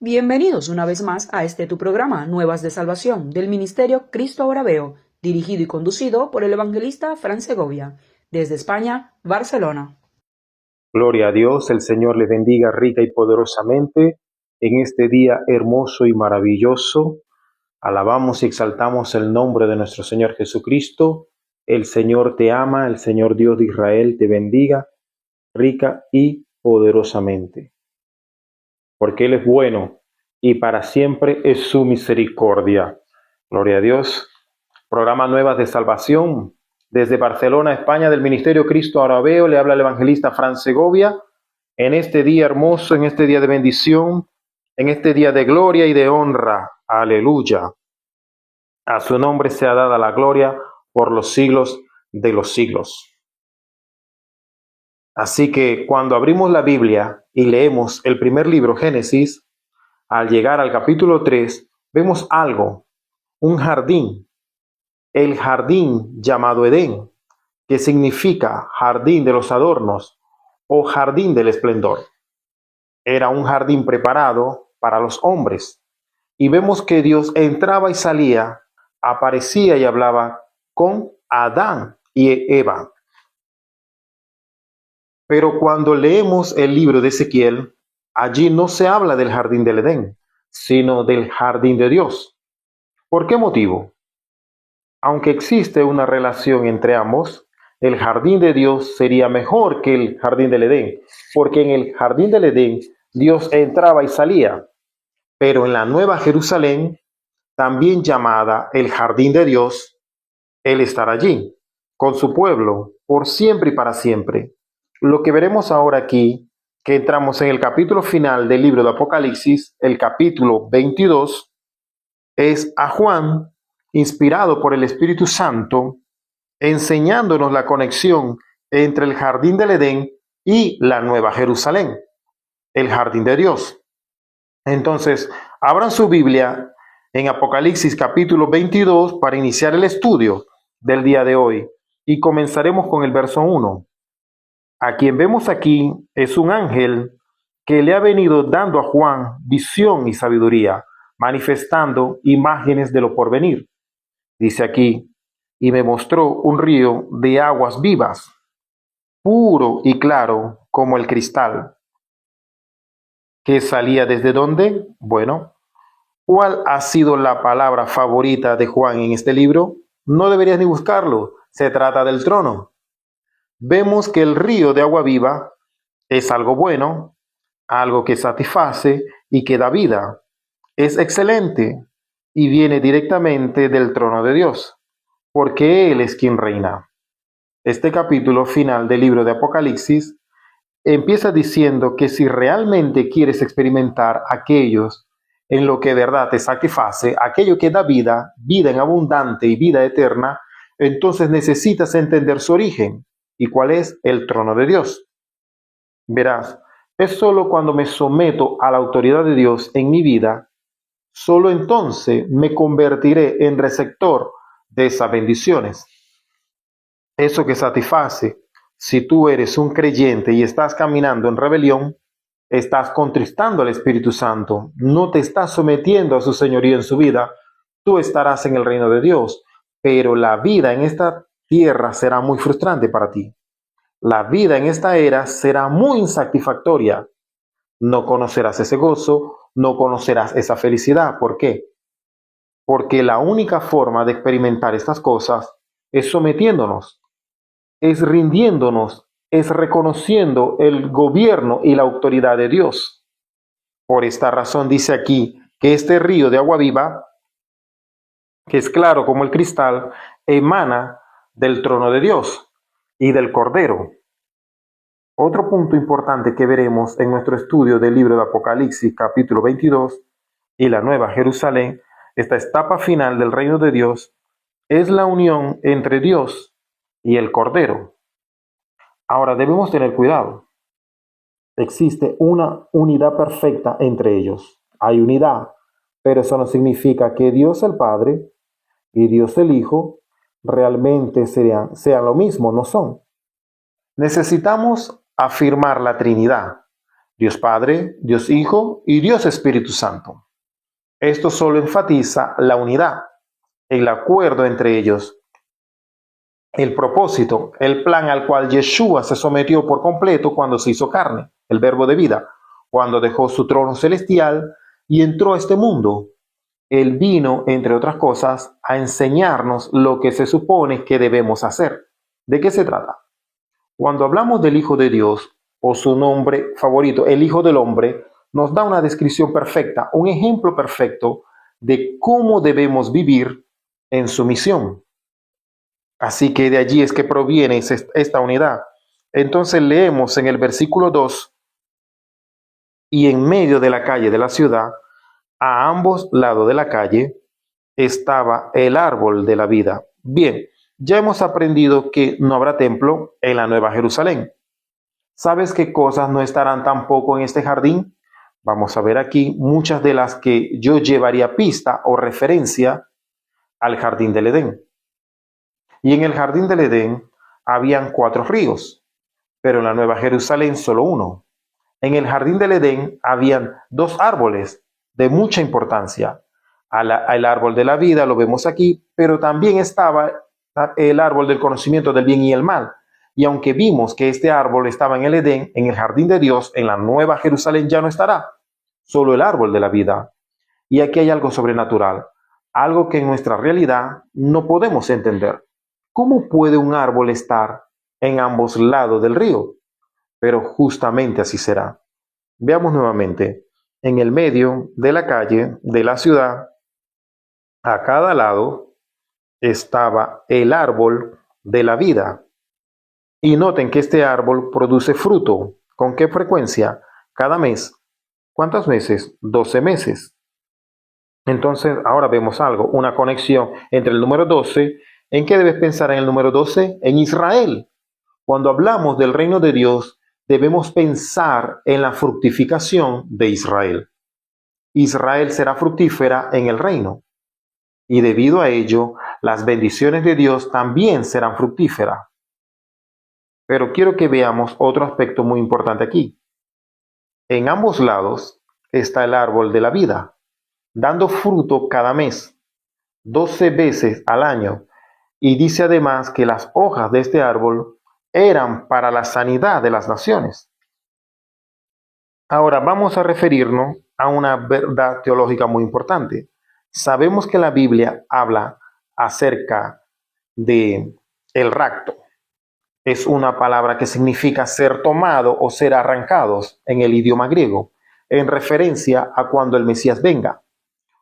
Bienvenidos una vez más a tu programa Nuevas de Salvación del Ministerio Cristo Ahora Veo, dirigido y conducido por el evangelista Fran Segovia, desde España, Barcelona. Gloria a Dios, el Señor le bendiga rica y poderosamente en este día hermoso y maravilloso. Alabamos y exaltamos el nombre de nuestro Señor Jesucristo. El Señor te ama, el Señor Dios de Israel te bendiga rica y poderosamente. Porque Él es bueno y para siempre es su misericordia. Gloria a Dios. Programa Nuevas de Salvación. Desde Barcelona, España, del Ministerio Cristo Ahora Veo, le habla el evangelista Fran Segovia. En este día hermoso, en este día de bendición, en este día de gloria y de honra. Aleluya. A su nombre sea dada la gloria por los siglos de los siglos. Así que cuando abrimos la Biblia y leemos el primer libro, Génesis, al llegar al capítulo 3, vemos algo, un jardín, el jardín llamado Edén, que significa jardín de los adornos o jardín del esplendor. Era un jardín preparado para los hombres. Y vemos que Dios entraba y salía, aparecía y hablaba con Adán y Eva. Pero cuando leemos el libro de Ezequiel, allí no se habla del jardín del Edén, sino del jardín de Dios. ¿Por qué motivo? Aunque existe una relación entre ambos, el jardín de Dios sería mejor que el jardín del Edén, porque en el jardín del Edén Dios entraba y salía, pero en la Nueva Jerusalén, también llamada el jardín de Dios, Él estará allí, con su pueblo, por siempre y para siempre. Lo que veremos ahora aquí, que entramos en el capítulo final del libro de Apocalipsis, el capítulo 22, es a Juan, inspirado por el Espíritu Santo, enseñándonos la conexión entre el jardín del Edén y la Nueva Jerusalén, el jardín de Dios. Entonces, abran su Biblia en Apocalipsis capítulo 22 para iniciar el estudio del día de hoy y comenzaremos con el verso 1. A quien vemos aquí es un ángel que le ha venido dando a Juan visión y sabiduría, manifestando imágenes de lo porvenir. Dice aquí, y me mostró un río de aguas vivas, puro y claro como el cristal. ¿Qué salía desde dónde? Bueno, ¿cuál ha sido la palabra favorita de Juan en este libro? No deberías ni buscarlo, se trata del trono. Vemos que el río de agua viva es algo bueno, algo que satisface y que da vida. Es excelente y viene directamente del trono de Dios, porque Él es quien reina. Este capítulo final del libro de Apocalipsis empieza diciendo que si realmente quieres experimentar aquellos en lo que de verdad te satisface, aquello que da vida, vida en abundante y vida eterna, entonces necesitas entender su origen. ¿Y cuál es? El trono de Dios. Verás, es solo cuando me someto a la autoridad de Dios en mi vida, solo entonces me convertiré en receptor de esas bendiciones. Eso que satisface. Si tú eres un creyente y estás caminando en rebelión, estás contristando al Espíritu Santo, no te estás sometiendo a su señorío en su vida, tú estarás en el reino de Dios, pero la vida en esta tierra será muy frustrante para ti. La vida en esta era será muy insatisfactoria. No conocerás ese gozo, no conocerás esa felicidad. ¿Por qué? Porque la única forma de experimentar estas cosas es sometiéndonos, es rindiéndonos, es reconociendo el gobierno y la autoridad de Dios. Por esta razón dice aquí que este río de agua viva, que es claro como el cristal, emana del trono de Dios y del Cordero. Otro punto importante que veremos en nuestro estudio del libro de Apocalipsis capítulo 22 y la Nueva Jerusalén, esta etapa final del reino de Dios, es la unión entre Dios y el Cordero. Ahora debemos tener cuidado. Existe una unidad perfecta entre ellos. Hay unidad, pero eso no significa que Dios el Padre y Dios el Hijo realmente sean lo mismo, no son. Necesitamos afirmar la Trinidad. Dios Padre, Dios Hijo y Dios Espíritu Santo. Esto solo enfatiza la unidad, el acuerdo entre ellos, el propósito, el plan al cual Yeshua se sometió por completo cuando se hizo carne, el verbo de vida, cuando dejó su trono celestial y entró a este mundo. Él vino, entre otras cosas, a enseñarnos lo que se supone que debemos hacer. ¿De qué se trata? Cuando hablamos del Hijo de Dios, o su nombre favorito, el Hijo del Hombre, nos da una descripción perfecta, un ejemplo perfecto de cómo debemos vivir en su misión. Así que de allí es que proviene esta unidad. Entonces leemos en el versículo 2, y en medio de la calle de la ciudad, a ambos lados de la calle, estaba el árbol de la vida. Bien, ya hemos aprendido que no habrá templo en la Nueva Jerusalén. ¿Sabes qué cosas no estarán tampoco en este jardín? Vamos a ver aquí muchas de las que yo llevaría pista o referencia al jardín del Edén. Y en el jardín del Edén habían 4 ríos, pero en la Nueva Jerusalén solo uno. En el jardín del Edén habían 2 árboles de mucha importancia. El árbol de la vida lo vemos aquí, pero también estaba el árbol del conocimiento del bien y el mal. Y aunque vimos que este árbol estaba en el Edén, en el jardín de Dios, en la Nueva Jerusalén ya no estará, solo el árbol de la vida. Y aquí hay algo sobrenatural, algo que en nuestra realidad no podemos entender. ¿Cómo puede un árbol estar en ambos lados del río? Pero justamente así será. Veamos nuevamente, en el medio de la calle de la ciudad, a cada lado estaba el árbol de la vida. Y noten que este árbol produce fruto. ¿Con qué frecuencia? Cada mes. ¿Cuántos meses? 12 meses. Entonces, ahora vemos algo, una conexión entre el número 12. ¿En qué debes pensar en el número 12? En Israel. Cuando hablamos del reino de Dios, debemos pensar en la fructificación de Israel. Israel será fructífera en el reino. Y debido a ello, las bendiciones de Dios también serán fructíferas. Pero quiero que veamos otro aspecto muy importante aquí. En ambos lados está el árbol de la vida, dando fruto cada mes, 12 veces al año. Y dice además que las hojas de este árbol eran para la sanidad de las naciones. Ahora vamos a referirnos a una verdad teológica muy importante. Sabemos que la Biblia habla acerca de el rapto. Es una palabra que significa ser tomado o ser arrancados en el idioma griego, en referencia a cuando el Mesías venga.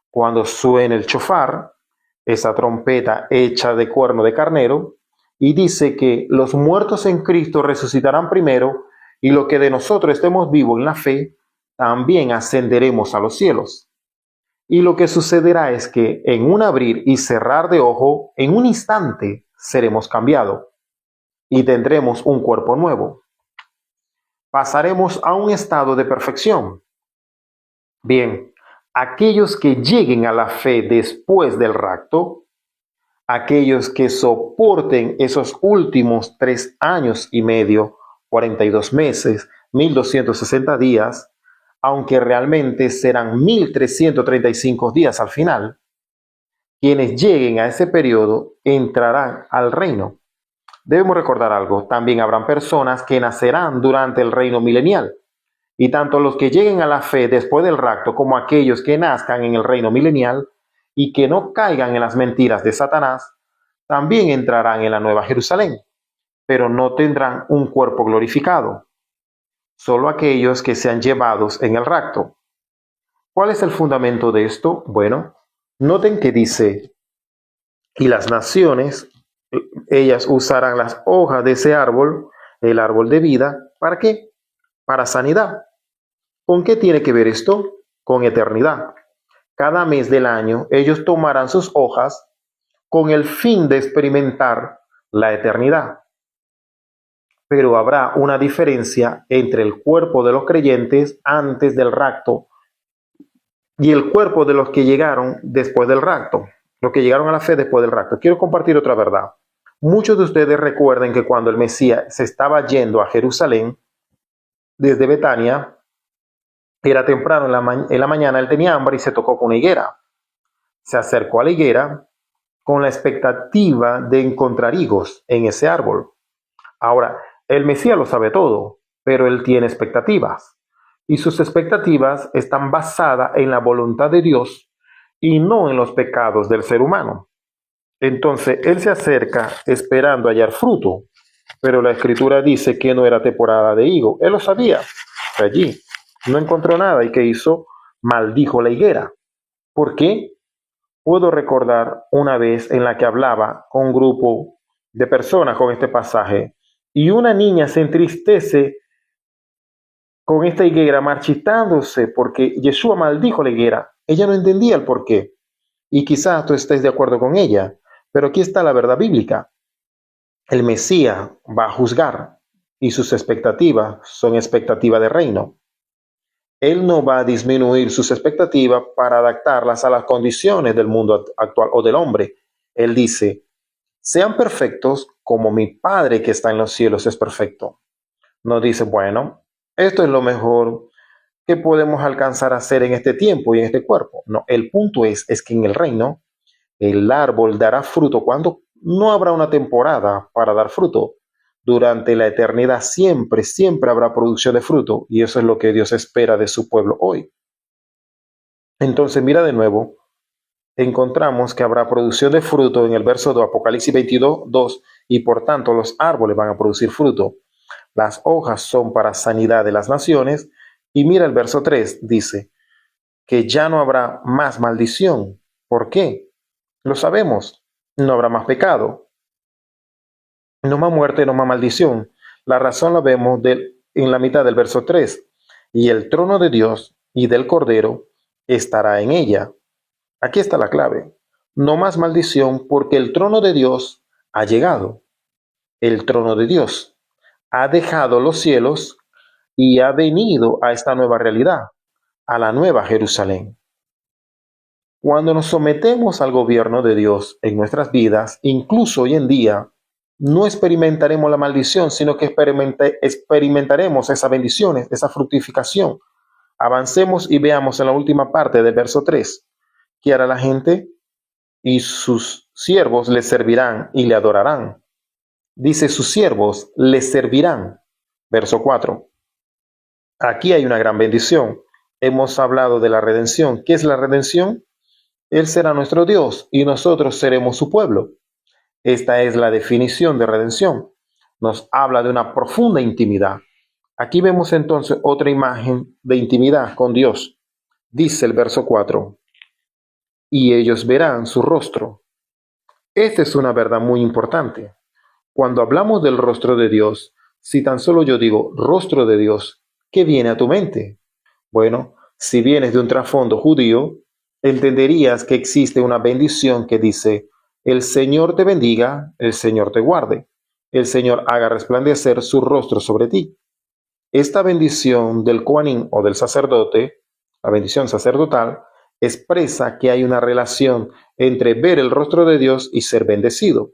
Cuando suene el shofar, esa trompeta hecha de cuerno de carnero, y dice que los muertos en Cristo resucitarán primero, y lo que de nosotros estemos vivos en la fe, también ascenderemos a los cielos. Y lo que sucederá es que en un abrir y cerrar de ojo, en un instante, seremos cambiados y tendremos un cuerpo nuevo. Pasaremos a un estado de perfección. Bien, aquellos que lleguen a la fe después del rapto, aquellos que soporten esos últimos 3 años y medio, 42 meses, 1260 días, aunque realmente serán 1335 días al final, quienes lleguen a ese periodo entrarán al reino. Debemos recordar algo, también habrán personas que nacerán durante el reino milenial, y tanto los que lleguen a la fe después del rapto como aquellos que nazcan en el reino milenial y que no caigan en las mentiras de Satanás, también entrarán en la Nueva Jerusalén, pero no tendrán un cuerpo glorificado. Solo aquellos que sean llevados en el rapto. ¿Cuál es el fundamento de esto? Bueno, noten que dice, y las naciones, ellas usarán las hojas de ese árbol, el árbol de vida, ¿para qué? Para sanidad. ¿Con qué tiene que ver esto? Con eternidad. Cada mes del año ellos tomarán sus hojas con el fin de experimentar la eternidad. Pero habrá una diferencia entre el cuerpo de los creyentes antes del rapto y el cuerpo de los que llegaron después del rapto, los que llegaron a la fe después del rapto. Quiero compartir otra verdad. Muchos de ustedes recuerden que cuando el Mesías se estaba yendo a Jerusalén, desde Betania, Era temprano en la mañana, él tenía hambre y se tocó con una higuera. Se acercó a la higuera con la expectativa de encontrar higos en ese árbol. Ahora, el Mesías lo sabe todo, pero él tiene expectativas. Y sus expectativas están basadas en la voluntad de Dios y no en los pecados del ser humano. Entonces, él se acerca esperando hallar fruto, pero la escritura dice que no era temporada de higo. Él lo sabía. Allí no encontró nada y ¿qué hizo? Maldijo la higuera. ¿Por qué? Puedo recordar una vez en la que hablaba con un grupo de personas con este pasaje y una niña se entristece con esta higuera marchitándose porque Yeshua maldijo la higuera. Ella no entendía el por qué y quizás tú estés de acuerdo con ella, pero aquí está la verdad bíblica. El Mesías va a juzgar y sus expectativas son expectativas de reino. Él no va a disminuir sus expectativas para adaptarlas a las condiciones del mundo actual o del hombre. Él dice, sean perfectos como mi Padre que está en los cielos es perfecto. No dice, bueno, esto es lo mejor que podemos alcanzar a hacer en este tiempo y en este cuerpo. No, el punto es que en el reino el árbol dará fruto cuando no habrá una temporada para dar fruto. Durante la eternidad siempre, siempre habrá producción de fruto y eso es lo que Dios espera de su pueblo hoy. Entonces mira de nuevo, encontramos que habrá producción de fruto en el verso de Apocalipsis 22, 2 y por tanto los árboles van a producir fruto. Las hojas son para sanidad de las naciones y mira el verso 3, dice que ya no habrá más maldición. ¿Por qué? Lo sabemos, no habrá más pecado, no más muerte, no más maldición. La razón la vemos en la mitad del verso 3. Y el trono de Dios y del Cordero estará en ella. Aquí está la clave. No más maldición porque el trono de Dios ha llegado. El trono de Dios ha dejado los cielos y ha venido a esta nueva realidad, a la nueva Jerusalén. Cuando nos sometemos al gobierno de Dios en nuestras vidas, incluso hoy en día, no experimentaremos la maldición, sino que experimentaremos esas bendiciones, esa fructificación. Avancemos y veamos en la última parte del verso 3. ¿Qué hará la gente? Y sus siervos le servirán y le adorarán. Dice, sus siervos le servirán. Verso 4. Aquí hay una gran bendición. Hemos hablado de la redención. ¿Qué es la redención? Él será nuestro Dios y nosotros seremos su pueblo. Esta es la definición de redención. Nos habla de una profunda intimidad. Aquí vemos entonces otra imagen de intimidad con Dios. Dice el verso 4, y ellos verán su rostro. Esta es una verdad muy importante. Cuando hablamos del rostro de Dios, si tan solo yo digo rostro de Dios, ¿qué viene a tu mente? Bueno, si vienes de un trasfondo judío, entenderías que existe una bendición que dice, el Señor te bendiga, el Señor te guarde, el Señor haga resplandecer su rostro sobre ti. Esta bendición del Kohanim o del sacerdote, la bendición sacerdotal, expresa que hay una relación entre ver el rostro de Dios y ser bendecido.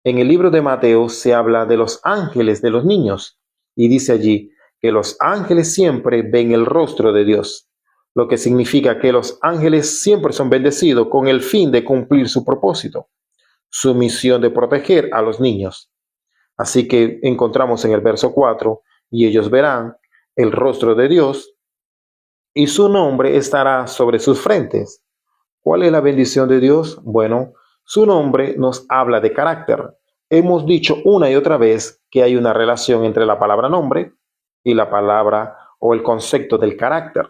En el libro de Mateo se habla de los ángeles de los niños y dice allí que los ángeles siempre ven el rostro de Dios, lo que significa que los ángeles siempre son bendecidos con el fin de cumplir su propósito, su misión de proteger a los niños. Así que encontramos en el verso 4, y ellos verán el rostro de Dios y su nombre estará sobre sus frentes. ¿Cuál es la bendición de Dios? Bueno, su nombre nos habla de carácter. Hemos dicho una y otra vez que hay una relación entre la palabra nombre y la palabra o el concepto del carácter.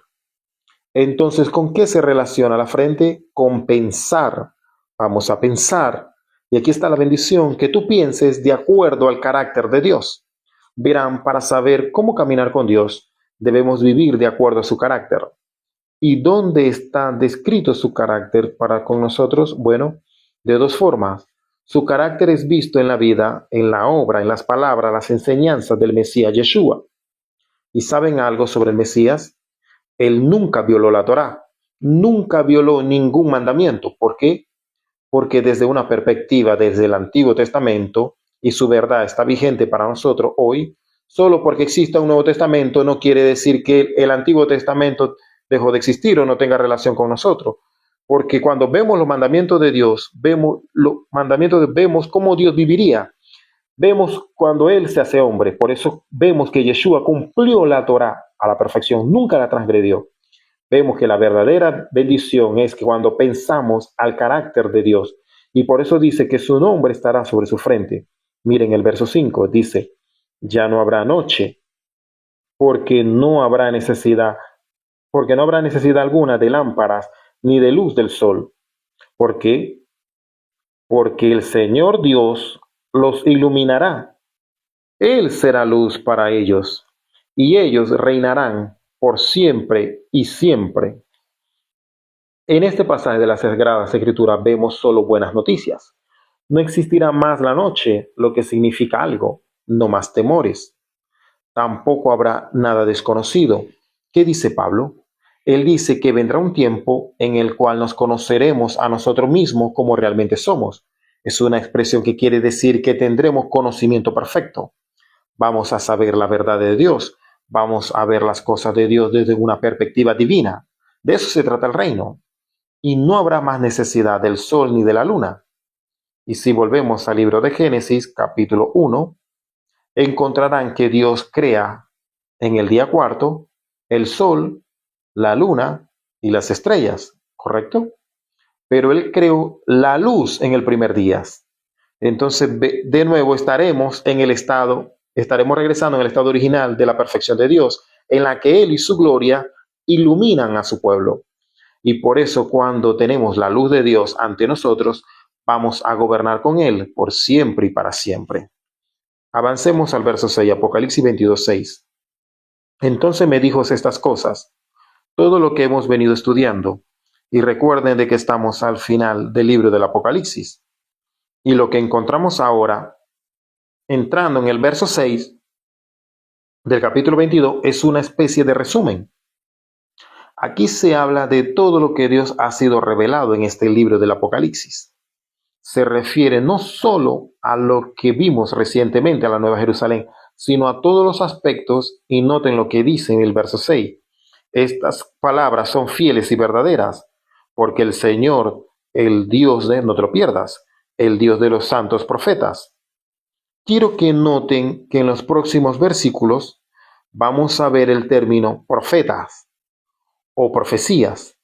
Entonces, ¿con qué se relaciona la frente? Con pensar. Vamos a pensar. Y aquí está la bendición, que tú pienses de acuerdo al carácter de Dios. Verán, para saber cómo caminar con Dios, debemos vivir de acuerdo a su carácter. ¿Y dónde está descrito su carácter para con nosotros? Bueno, de dos formas. Su carácter es visto en la vida, en la obra, en las palabras, las enseñanzas del Mesías Yeshua. ¿Y saben algo sobre el Mesías? Él nunca violó la Torá, nunca violó ningún mandamiento. ¿Por qué? Porque desde una perspectiva, desde el Antiguo Testamento, y su verdad está vigente para nosotros hoy, Solo porque exista un Nuevo Testamento no quiere decir que el Antiguo Testamento dejó de existir o no tenga relación con nosotros. Porque cuando vemos los mandamientos de Dios, vemos cómo Dios viviría. Vemos cuando Él se hace hombre. Por eso vemos que Yeshua cumplió la Torá a la perfección, nunca la transgredió. Vemos que la verdadera bendición es que cuando pensamos al carácter de Dios, y por eso dice que su nombre estará sobre su frente. Miren el verso 5, dice, ya no habrá noche, porque no habrá necesidad alguna de lámparas ni de luz del sol. ¿Por qué? Porque el Señor Dios los iluminará. Él será luz para ellos, y ellos reinarán por siempre y siempre. En este pasaje de las Sagradas Escrituras vemos solo buenas noticias. No existirá más la noche, lo que significa algo, no más temores. Tampoco habrá nada desconocido. ¿Qué dice Pablo? Él dice que vendrá un tiempo en el cual nos conoceremos a nosotros mismos como realmente somos. Es una expresión que quiere decir que tendremos conocimiento perfecto. Vamos a saber la verdad de Dios. Vamos a ver las cosas de Dios desde una perspectiva divina. De eso se trata el reino. Y no habrá más necesidad del sol ni de la luna. Y si volvemos al libro de Génesis, capítulo 1, encontrarán que Dios crea en el día cuarto el sol, la luna y las estrellas, ¿correcto? Pero Él creó la luz en el primer día. Entonces, de nuevo estaremos regresando en el estado original de la perfección de Dios, en la que Él y su gloria iluminan a su pueblo. Y por eso cuando tenemos la luz de Dios ante nosotros, vamos a gobernar con Él por siempre y para siempre. Avancemos al verso 6, Apocalipsis 22, 6. Entonces me dijo estas cosas, todo lo que hemos venido estudiando, y recuerden de que estamos al final del libro del Apocalipsis. Y lo que encontramos ahora, entrando en el verso 6 del capítulo 22, es una especie de resumen. Aquí se habla de todo lo que Dios ha sido revelado en este libro del Apocalipsis. Se refiere no solo a lo que vimos recientemente a la Nueva Jerusalén, sino a todos los aspectos, y noten lo que dice en el verso 6. Estas palabras son fieles y verdaderas, porque el Señor, el Dios no te lo pierdas, el Dios de los santos profetas. Quiero que noten que en los próximos versículos vamos a ver el término profetas o profecías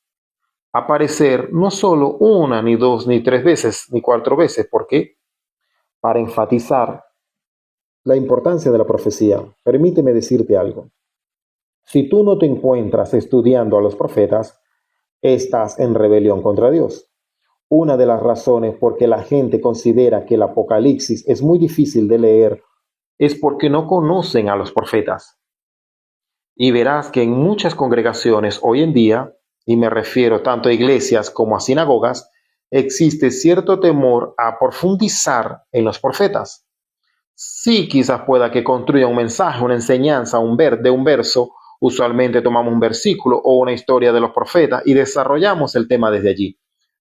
aparecer no solo una, ni dos, ni tres veces, ni cuatro veces. ¿Por qué? Para enfatizar la importancia de la profecía. Permíteme decirte algo. Si tú no te encuentras estudiando a los profetas, estás en rebelión contra Dios. Una de las razones por que la gente considera que el Apocalipsis es muy difícil de leer es porque no conocen a los profetas. Y verás que en muchas congregaciones hoy en día, y me refiero tanto a iglesias como a sinagogas, existe cierto temor a profundizar en los profetas. Sí, quizás pueda que construya un mensaje, una enseñanza, de un verso. Usualmente tomamos un versículo o una historia de los profetas y desarrollamos el tema desde allí.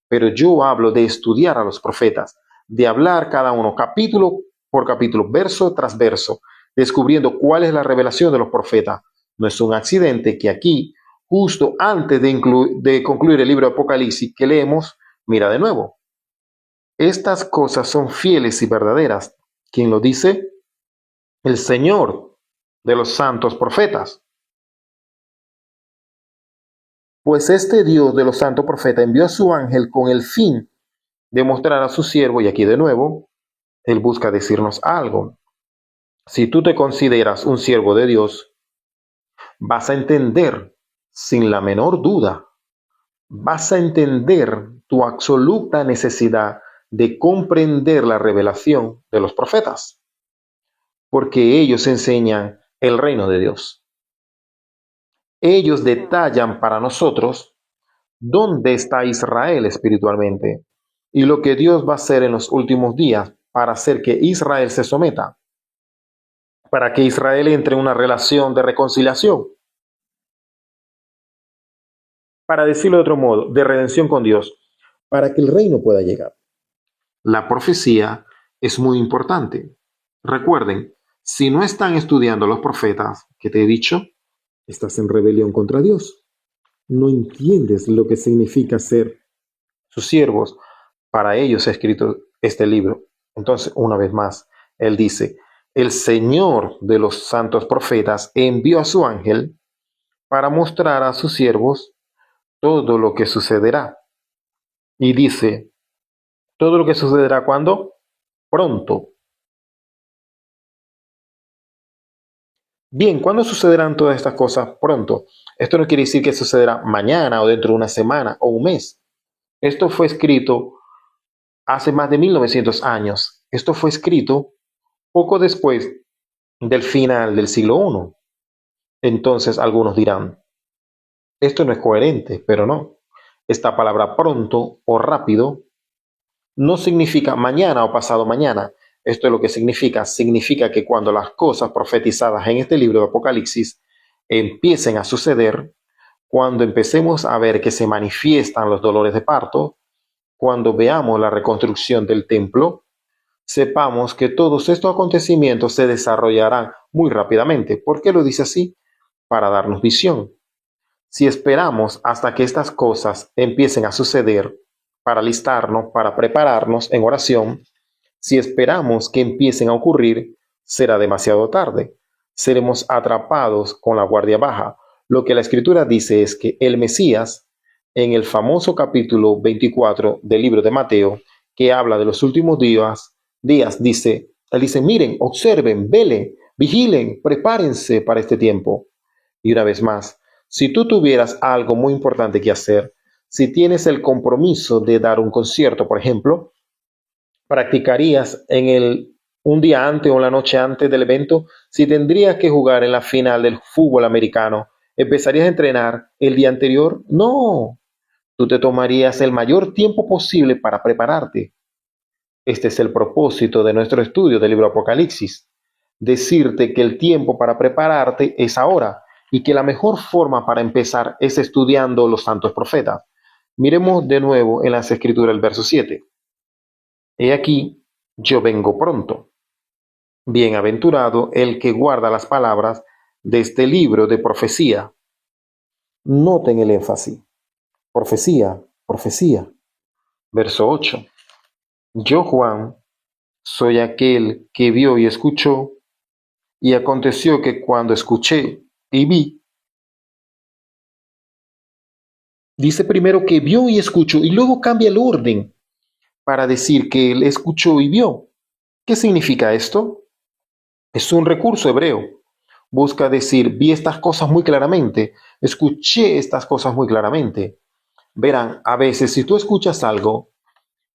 Pero yo hablo de estudiar a los profetas, de hablar cada uno capítulo por capítulo, verso tras verso, descubriendo cuál es la revelación de los profetas. No es un accidente que aquí, justo antes de concluir el libro de Apocalipsis que leemos, mira de nuevo. Estas cosas son fieles y verdaderas. ¿Quién lo dice? El Señor de los santos profetas. Pues este Dios de los santos profetas envió a su ángel con el fin de mostrar a su siervo, y aquí de nuevo, él busca decirnos algo. Si tú te consideras un siervo de Dios, vas a entender sin la menor duda, vas a entender tu absoluta necesidad de comprender la revelación de los profetas, porque ellos enseñan el reino de Dios. Ellos detallan para nosotros dónde está Israel espiritualmente y lo que Dios va a hacer en los últimos días para hacer que Israel se someta, para que Israel entre en una relación de reconciliación, para decirlo de otro modo, de redención con Dios, para que el reino pueda llegar. La profecía es muy importante. Recuerden, Si no están estudiando los profetas que te he dicho, estás en rebelión contra Dios. No entiendes lo que significa ser sus siervos. Para ellos he escrito este libro. Entonces, una vez más, él dice, el Señor de los santos profetas envió a su ángel para mostrar a sus siervos todo lo que sucederá. Y dice, todo lo que sucederá cuando pronto. Bien, ¿cuándo sucederán todas estas cosas? Pronto. Esto no quiere decir que sucederá mañana o dentro de una semana o un mes. Esto fue escrito hace más de 1900 años. Esto fue escrito poco después del final del siglo I. Entonces algunos dirán, esto no es coherente, pero no. Esta palabra pronto o rápido no significa mañana o pasado mañana. Esto es lo que significa. Significa que cuando las cosas profetizadas en este libro de Apocalipsis empiecen a suceder, cuando empecemos a ver que se manifiestan los dolores de parto, cuando veamos la reconstrucción del templo, sepamos que todos estos acontecimientos se desarrollarán muy rápidamente. ¿Por qué lo dice así? Para darnos visión. Si esperamos hasta que estas cosas empiecen a suceder, para alistarnos, para prepararnos en oración, si esperamos que empiecen a ocurrir, será demasiado tarde. Seremos atrapados con la guardia baja. Lo que la Escritura dice es que el Mesías, en el famoso capítulo 24 del libro de Mateo, que habla de los últimos días él dice, miren, observen, velen, vigilen, prepárense para este tiempo. Y una vez más, si tú tuvieras algo muy importante que hacer, si tienes el compromiso de dar un concierto, por ejemplo, practicarías un día antes o la noche antes del evento. Si tendrías que jugar en la final del fútbol americano, ¿empezarías a entrenar el día anterior? No, tú te tomarías el mayor tiempo posible para prepararte. Este es el propósito de nuestro estudio del libro Apocalipsis. Decirte que el tiempo para prepararte es ahora y que la mejor forma para empezar es estudiando los santos profetas. Miremos de nuevo en las escrituras el verso 7. He aquí, yo vengo pronto. Bienaventurado el que guarda las palabras de este libro de profecía. Noten el énfasis. Profecía, profecía. Verso 8. Yo, Juan, soy aquel que vio y escuchó, y aconteció que cuando escuché y vi, dice primero que vio y escuchó, y luego cambia el orden para decir que él escuchó y vio. ¿Qué significa esto? Es un recurso hebreo. Busca decir, vi estas cosas muy claramente, escuché estas cosas muy claramente. Verán, a veces si tú escuchas algo,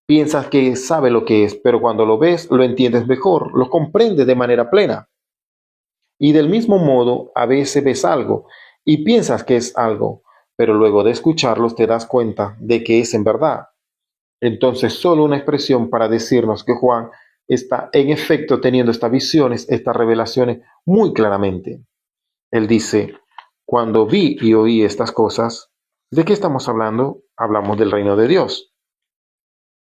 piensas que sabe lo que es, pero cuando lo ves, lo entiendes mejor, lo comprendes de manera plena. Y del mismo modo, a veces ves algo y piensas que es algo, pero luego de escucharlos te das cuenta de que es en verdad. Entonces, solo una expresión para decirnos que Juan está en efecto teniendo estas visiones, estas revelaciones muy claramente. Él dice, cuando vi y oí estas cosas, ¿de qué estamos hablando? Hablamos del reino de Dios.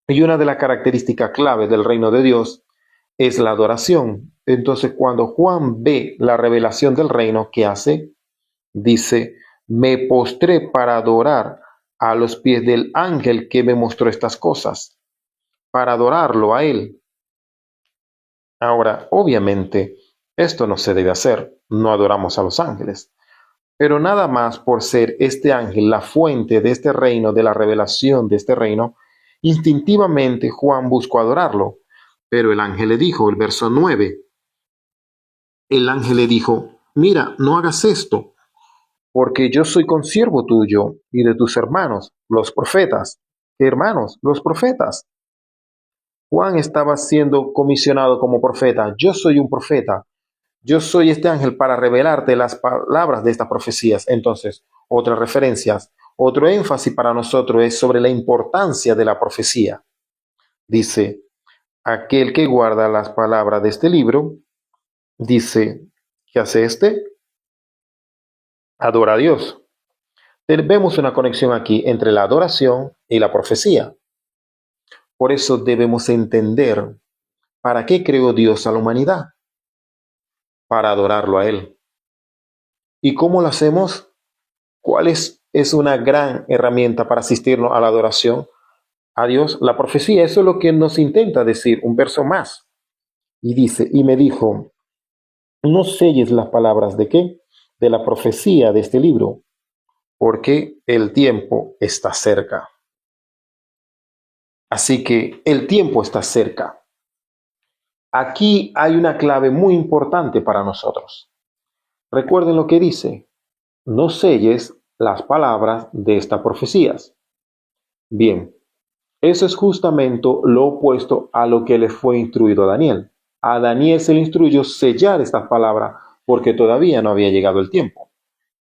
Y una de las características clave del reino de Dios es la adoración. Entonces, cuando Juan ve la revelación del reino, ¿qué hace? Dice, me postré para adorar a los pies del ángel que me mostró estas cosas, para adorarlo a él. Ahora, obviamente, esto no se debe hacer, no adoramos a los ángeles, pero nada más por ser este ángel la fuente de este reino, de la revelación de este reino, instintivamente Juan buscó adorarlo. Pero el ángel le dijo, el verso 9, el ángel le dijo, mira, no hagas esto, porque yo soy consiervo tuyo y de tus hermanos, los profetas. ¿Qué hermanos? Los profetas. Juan estaba siendo comisionado como profeta. Yo soy un profeta. Yo soy este ángel para revelarte las palabras de estas profecías. Entonces, otras referencias, otro énfasis para nosotros es sobre la importancia de la profecía. Dice, aquel que guarda las palabras de este libro, dice, ¿qué hace este? Adora a Dios. Vemos una conexión aquí entre la adoración y la profecía. Por eso debemos entender para qué creó Dios a la humanidad. para adorarlo a Él. ¿Y cómo lo hacemos? ¿Cuál es una gran herramienta para asistirnos a la adoración a Dios? La profecía, eso es lo que nos intenta decir, un verso más. Y dice, y me dijo, no selles las palabras de qué, de la profecía de este libro, porque el tiempo está cerca. Así que el tiempo está cerca. Aquí hay una clave muy importante para nosotros. Recuerden lo que dice, no selles las palabras de estas profecías. Bien, eso es justamente lo opuesto a lo que le fue instruido a Daniel. A Daniel se le instruyó sellar estas palabras porque todavía no había llegado el tiempo.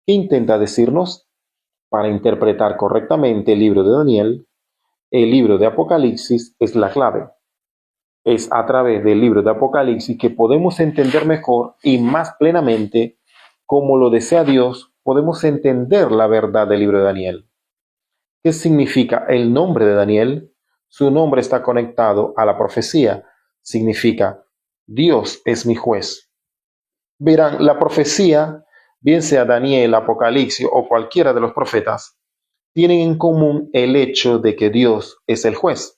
¿Qué intenta decirnos? Para interpretar correctamente el libro de Daniel, el libro de Apocalipsis es la clave. Es a través del libro de Apocalipsis que podemos entender mejor y más plenamente, como lo desea Dios, podemos entender la verdad del libro de Daniel. ¿Qué significa el nombre de Daniel? Su nombre está conectado a la profecía. Significa, Dios es mi juez. Verán, la profecía, bien sea Daniel, Apocalipsis o cualquiera de los profetas, tienen en común el hecho de que Dios es el juez.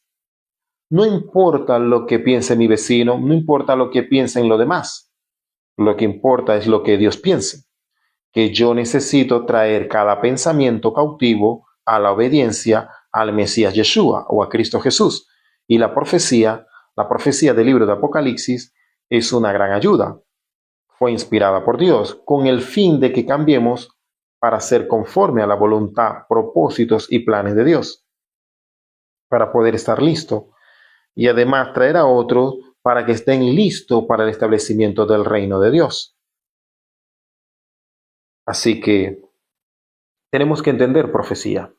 No importa lo que piense mi vecino, no importa lo que piensen los demás. Lo que importa es lo que Dios piense, que yo necesito traer cada pensamiento cautivo a la obediencia al Mesías Yeshua o a Cristo Jesús. Y la profecía del libro de Apocalipsis es una gran ayuda. Fue inspirada por Dios con el fin de que cambiemos para ser conforme a la voluntad, propósitos y planes de Dios, para poder estar listo y además traer a otros para que estén listos para el establecimiento del reino de Dios. Así que tenemos que entender profecía.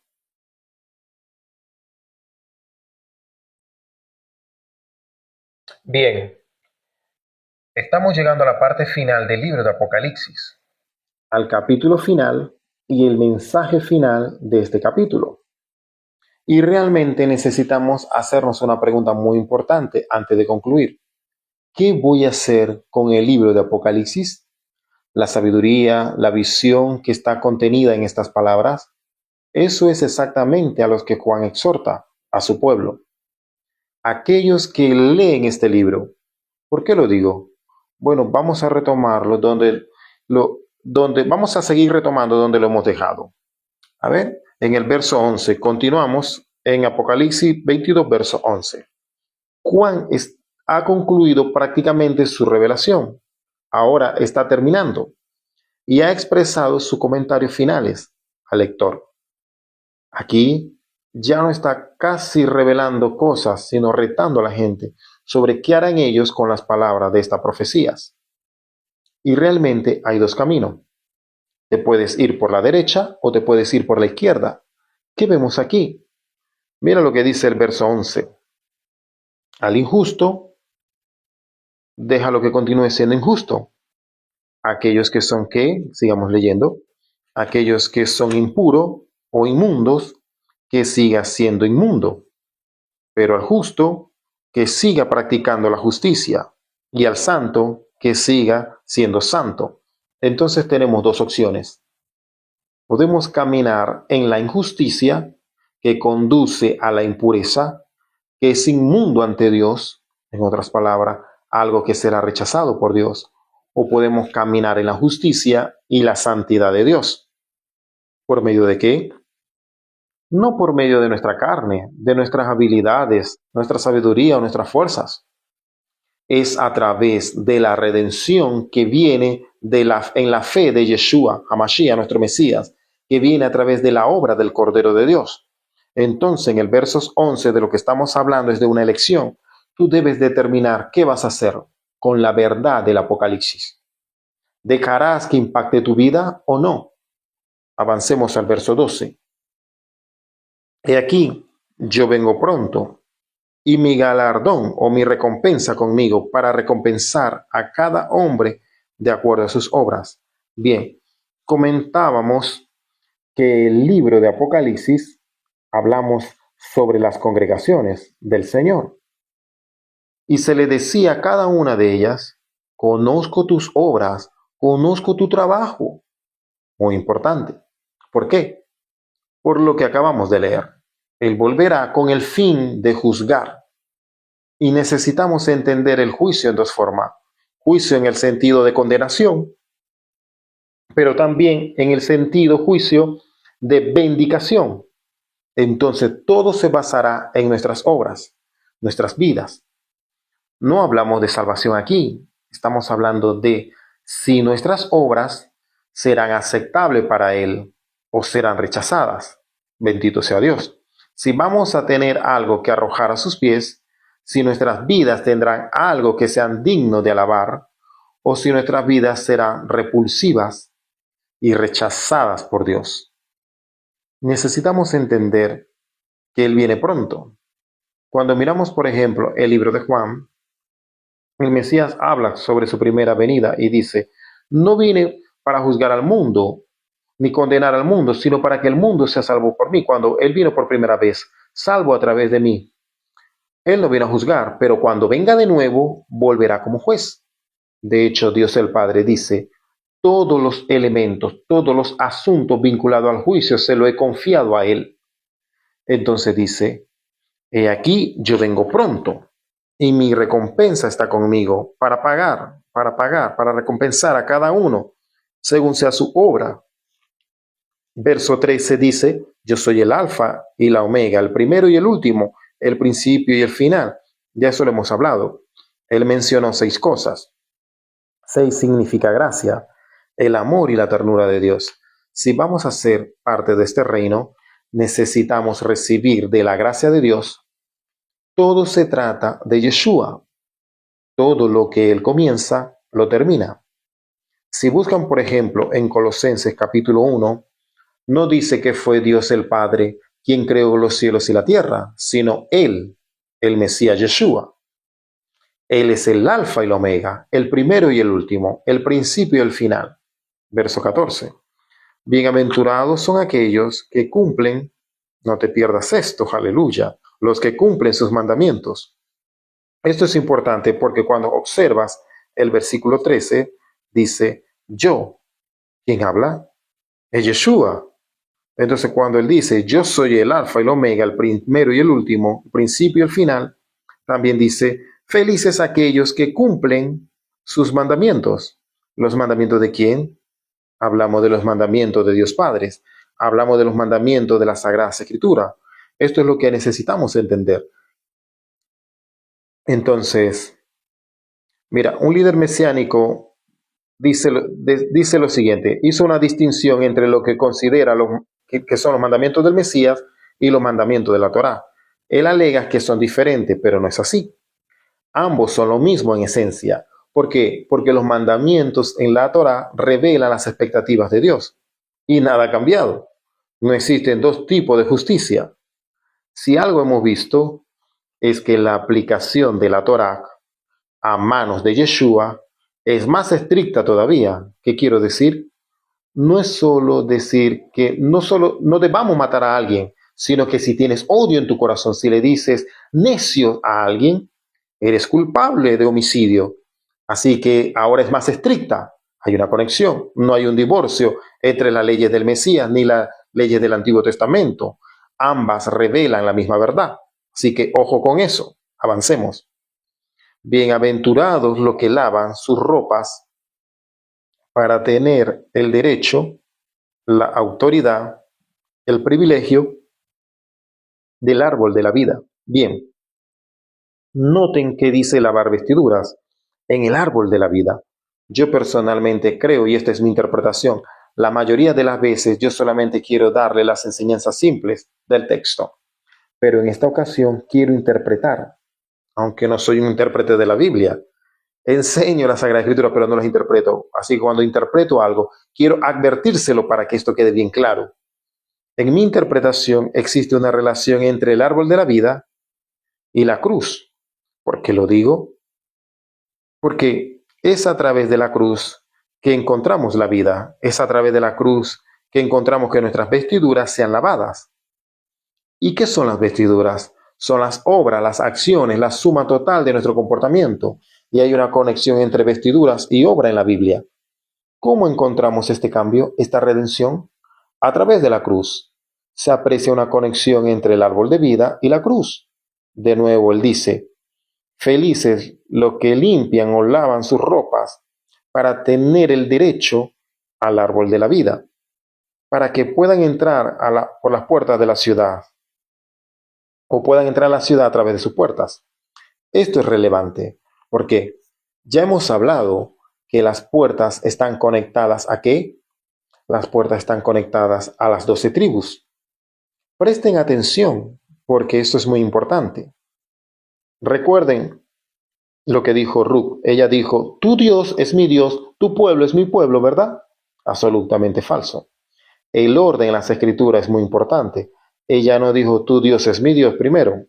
Bien, estamos llegando a la parte final del libro de Apocalipsis, al capítulo final y el mensaje final de este capítulo. Y realmente necesitamos hacernos una pregunta muy importante antes de concluir. ¿Qué voy a hacer con el libro de Apocalipsis? La sabiduría, la visión que está contenida en estas palabras, eso es exactamente a los que Juan exhorta a su pueblo. Aquellos que leen este libro. ¿Por qué lo digo? Bueno, vamos a retomarlo donde vamos a seguir retomando donde lo hemos dejado. A ver, en el verso 11, continuamos en Apocalipsis 22, verso 11. Juan ha concluido prácticamente su revelación. Ahora está terminando y ha expresado sus comentarios finales al lector. Aquí ya no está casi revelando cosas, sino retando a la gente sobre qué harán ellos con las palabras de estas profecías. Y realmente hay dos caminos. Te puedes ir por la derecha o te puedes ir por la izquierda. ¿Qué vemos aquí? Mira lo que dice el verso 11. Al injusto, déjalo que continúe siendo injusto. Aquellos que son, ¿qué? Sigamos leyendo. Aquellos que son impuros o inmundos, que siga siendo inmundo. Pero al justo, que siga practicando la justicia. Y al santo, que siga siendo santo. Entonces tenemos dos opciones. Podemos caminar en la injusticia, que conduce a la impureza, que es inmundo ante Dios, en otras palabras, algo que será rechazado por Dios. O podemos caminar en la justicia y la santidad de Dios. ¿Por medio de qué? No por medio de nuestra carne, de nuestras habilidades, nuestra sabiduría o nuestras fuerzas. Es a través de la redención que viene en la fe de Yeshua, Hamashiach, nuestro Mesías, que viene a través de la obra del Cordero de Dios. Entonces, en el versos 11 de lo que estamos hablando es de una elección. Tú debes determinar qué vas a hacer con la verdad del Apocalipsis. ¿Dejarás que impacte tu vida o no? Avancemos al verso 12. He aquí, yo vengo pronto, y mi galardón o mi recompensa conmigo para recompensar a cada hombre de acuerdo a sus obras. Bien, comentábamos que el libro de Apocalipsis hablamos sobre las congregaciones del Señor. Y se le decía a cada una de ellas conozco tus obras, conozco tu trabajo. Muy importante. ¿Por qué? Por lo que acabamos de leer. Él volverá con el fin de juzgar. Y necesitamos entender el juicio en dos formas. Juicio en el sentido de condenación, pero también en el sentido juicio de vindicación. Entonces todo se basará en nuestras obras, nuestras vidas. No hablamos de salvación aquí, estamos hablando de si nuestras obras serán aceptables para Él o serán rechazadas. Bendito sea Dios. Si vamos a tener algo que arrojar a sus pies, si nuestras vidas tendrán algo que sean digno de alabar, o si nuestras vidas serán repulsivas y rechazadas por Dios. Necesitamos entender que Él viene pronto. Cuando miramos, por ejemplo, el libro de Juan, el Mesías habla sobre su primera venida y dice, no vine para juzgar al mundo, ni condenar al mundo, sino para que el mundo sea salvo por mí. Cuando Él vino por primera vez, salvo a través de mí. Él no vino a juzgar, pero cuando venga de nuevo, volverá como juez. De hecho, Dios el Padre dice, todos los elementos, todos los asuntos vinculados al juicio se lo he confiado a Él. Entonces dice, he aquí, yo vengo pronto y mi recompensa está conmigo para pagar, para recompensar a cada uno según sea su obra. Verso 13 dice, yo soy el alfa y la omega, el primero y el último, el principio y el final. Ya eso lo hemos hablado. Él mencionó 6 cosas. 6 significa gracia, el amor y la ternura de Dios. Si vamos a ser parte de este reino, necesitamos recibir de la gracia de Dios. Todo se trata de Yeshua. Todo lo que Él comienza, lo termina. Si buscan, por ejemplo, en Colosenses capítulo 1, no dice que fue Dios el Padre quien creó los cielos y la tierra, sino Él, el Mesías Yeshua. Él es el alfa y la omega, el primero y el último, el principio y el final. Verso 14. Bienaventurados son aquellos que cumplen, no te pierdas esto, aleluya, los que cumplen sus mandamientos. Esto es importante porque cuando observas el versículo 13, dice, yo, ¿quién habla? Es Yeshua. Entonces cuando él dice, yo soy el alfa y el omega, el primero y el último, el principio y el final, también dice, felices aquellos que cumplen sus mandamientos. ¿Los mandamientos de quién? Hablamos de los mandamientos de Dios Padre. Hablamos de los mandamientos de la Sagrada Escritura. Esto es lo que necesitamos entender. Entonces, mira, un líder mesiánico dice lo siguiente, hizo una distinción entre lo que considera que son los mandamientos del Mesías y los mandamientos de la Torá. Él alega que son diferentes, pero no es así. Ambos son lo mismo en esencia. ¿Por qué? Porque los mandamientos en la Torá revelan las expectativas de Dios y nada ha cambiado. No existen 2 tipos de justicia. Si algo hemos visto es que la aplicación de la Torá a manos de Yeshua es más estricta todavía. ¿Qué quiero decir? No es solo decir que no debamos matar a alguien, sino que si tienes odio en tu corazón, si le dices necio a alguien, eres culpable de homicidio. Así que ahora es más estricta. Hay una conexión. No hay un divorcio entre las leyes del Mesías ni las leyes del Antiguo Testamento. Ambas revelan la misma verdad. Así que ojo con eso. Avancemos. Bienaventurados los que lavan sus ropas para tener el derecho, la autoridad, el privilegio del árbol de la vida. Bien, noten que dice lavar vestiduras en el árbol de la vida. Yo personalmente creo, y esta es mi interpretación, la mayoría de las veces yo solamente quiero darle las enseñanzas simples del texto, pero en esta ocasión quiero interpretar, aunque no soy un intérprete de la Biblia. Enseño la Sagrada Escritura, pero no las interpreto. Así que cuando interpreto algo, quiero advertírselo para que esto quede bien claro. En mi interpretación existe una relación entre el árbol de la vida y la cruz. ¿Por qué lo digo? Porque es a través de la cruz que encontramos la vida. Es a través de la cruz que encontramos que nuestras vestiduras sean lavadas. ¿Y qué son las vestiduras? Son las obras, las acciones, la suma total de nuestro comportamiento. y hay una conexión entre vestiduras y obra en la Biblia. ¿Cómo encontramos este cambio, esta redención? A través de la cruz. Se aprecia una conexión entre el árbol de vida y la cruz. De nuevo, él dice, felices los que limpian o lavan sus ropas para tener el derecho al árbol de la vida, para que puedan entrar por las puertas de la ciudad, o puedan entrar a la ciudad a través de sus puertas. Esto es relevante, porque ya hemos hablado que las puertas están conectadas ¿a qué? Las puertas están conectadas a las 12 tribus. Presten atención, porque esto es muy importante. Recuerden lo que dijo Ruth. Ella dijo, tu Dios es mi Dios, tu pueblo es mi pueblo, ¿verdad? Absolutamente falso. El orden en las escrituras es muy importante. Ella no dijo, tu Dios es mi Dios primero.